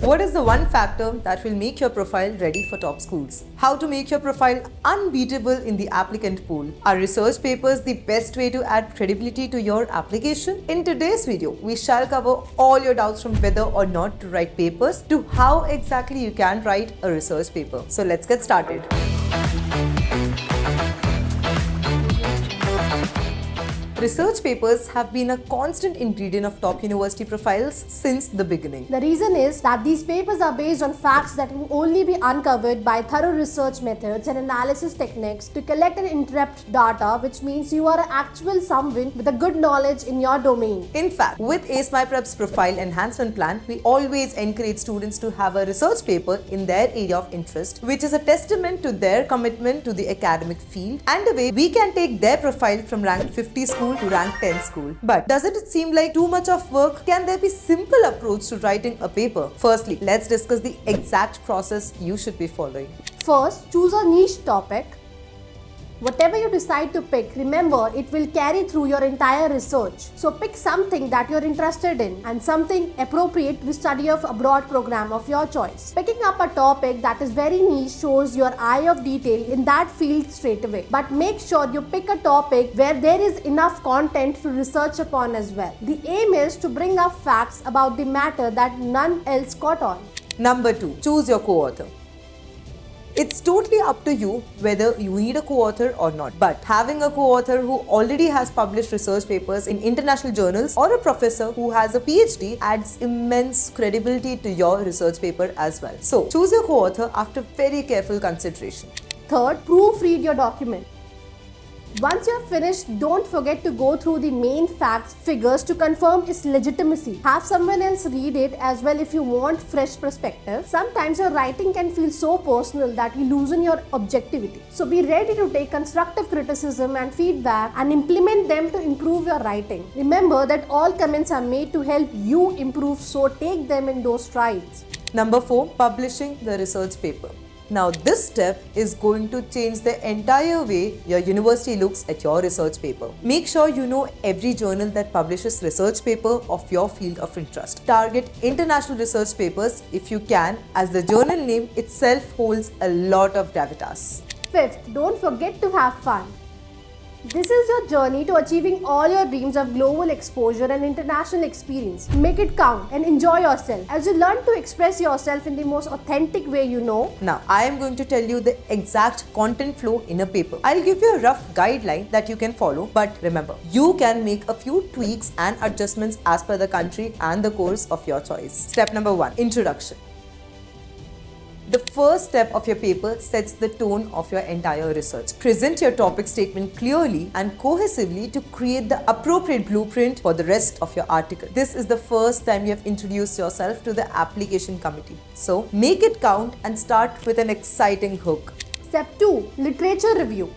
What is the one factor that will make your profile ready for top schools? How to make your profile unbeatable in the applicant pool? Are research papers the best way to add credibility to your application? In today's video, we shall cover all your doubts from whether or not to write papers to how exactly you can write a research paper. So let's get started. Research papers have been a constant ingredient of top university profiles since the beginning. The reason is that these papers are based on facts that can only be uncovered by thorough research methods and analysis techniques to collect and interpret data, which means you are an actual someone with a good knowledge in your domain. In fact, with Ace My Prep's profile enhancement plan, we always encourage students to have a research paper in their area of interest, which is a testament to their commitment to the academic field and a way we can take their profile from rank 50 school to rank 10 school. But doesn't it seem like too much of work? Can there be simple approach to writing a paper? Firstly, let's discuss the exact process you should be following. First, choose a niche topic. Whatever you decide to pick, remember it will carry through your entire research. So pick something that you're interested in and something appropriate to the study of abroad program of your choice. Picking up a topic that is very niche shows your eye of detail in that field straight away. But make sure you pick a topic where there is enough content to research upon as well. The aim is to bring up facts about the matter that none else caught on. Number 2. Choose your co-author. It's totally up to you whether you need a co-author or not. But having a co-author who already has published research papers in international journals or a professor who has a PhD adds immense credibility to your research paper as well. So choose your co-author after very careful consideration. Third, proofread your document. Once you're finished, don't forget to go through the main facts, figures to confirm its legitimacy. Have someone else read it as well if you want fresh perspective. Sometimes your writing can feel so personal that you loosen your objectivity. So be ready to take constructive criticism and feedback and implement them to improve your writing. Remember that all comments are made to help you improve, so take them in those strides. Number 4. Publishing the research paper. Now this step is going to change the entire way your university looks at your research paper. Make sure you know every journal that publishes research paper of your field of interest. Target international research papers if you can, as the journal name itself holds a lot of gravitas. Fifth, don't forget to have fun. This is your journey to achieving all your dreams of global exposure and international experience. Make it count and enjoy yourself as you learn to express yourself in the most authentic way you know. Now, I am going to tell you the exact content flow in a paper. I'll give you a rough guideline that you can follow, but remember, you can make a few tweaks and adjustments as per the country and the course of your choice. Step number 1, introduction. The first step of your paper sets the tone of your entire research. Present your topic statement clearly and cohesively to create the appropriate blueprint for the rest of your article. This is the first time you have introduced yourself to the application committee. So make it count and start with an exciting hook. Step 2. Literature review.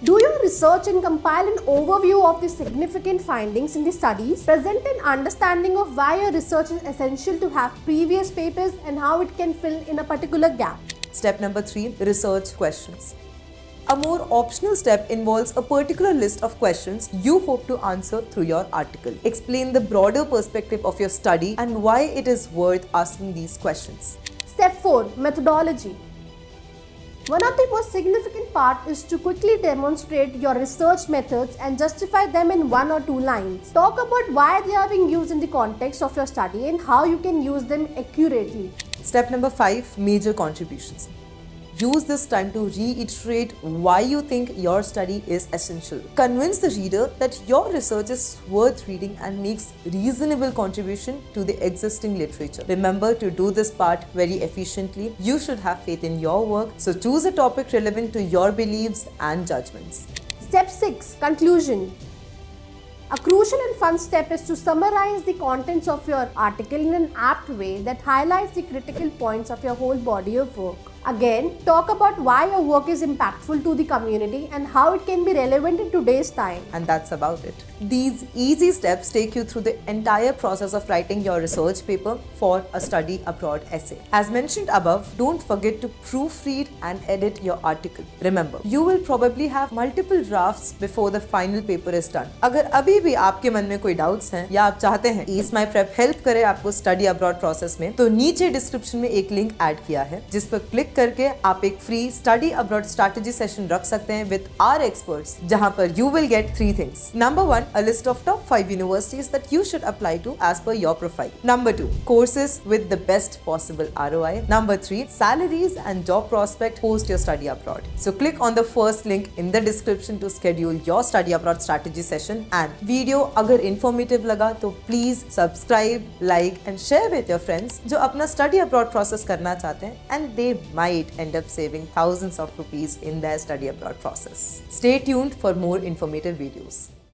Do your research and compile an overview of the significant findings in the studies. Present an understanding of why your research is essential to have previous papers and how it can fill in a particular gap. Step number 3. Research questions. A more optional step involves a particular list of questions you hope to answer through your article. Explain the broader perspective of your study and why it is worth asking these questions. Step 4. Methodology. One of the most significant part is to quickly demonstrate your research methods and justify them in 1 or 2 lines. Talk about why they are being used in the context of your study and how you can use them accurately. Step number 5. Major contributions. Use this time to reiterate why you think your study is essential. Convince the reader that your research is worth reading and makes reasonable contribution to the existing literature. Remember to do this part very efficiently. You should have faith in your work, so choose a topic relevant to your beliefs and judgments. Step 6. Conclusion. A crucial and fun step is to summarize the contents of your article in an apt way that highlights the critical points of your whole body of work. Again, talk about why your work is impactful to the community and how it can be relevant in today's time. And that's about it. These easy steps take you through the entire process of writing your research paper for a study abroad essay. As mentioned above, don't forget to proofread and edit your article. Remember, you will probably have multiple drafts before the final paper is done. अगर अभी भी आपके मन में कोई doubts हैं या आप चाहते हैं Ease My Prep हेल्प करे आपको स्टडी अब्रॉड प्रोसेस में, तो नीचे डिस्क्रिप्शन में एक लिंक ऐड किया है जिस पर क्लिक करके आप एक free study abroad strategy session रख सकते हैं विद आवर एक्सपर्ट्स, जहां पर you will get 3 things. Number 1, a list of top 5 universities that you should apply to as per your profile. Number 2, courses with the best possible ROI. Number 3, salaries and job prospect post your study abroad. So click on the first link in the description to schedule your study abroad strategy session. And video अगर informative लगा तो please subscribe, like and share with your friends जो अपना study abroad process करना चाहते हैं and they might end up saving thousands of rupees in their study abroad process. Stay tuned for more informative videos.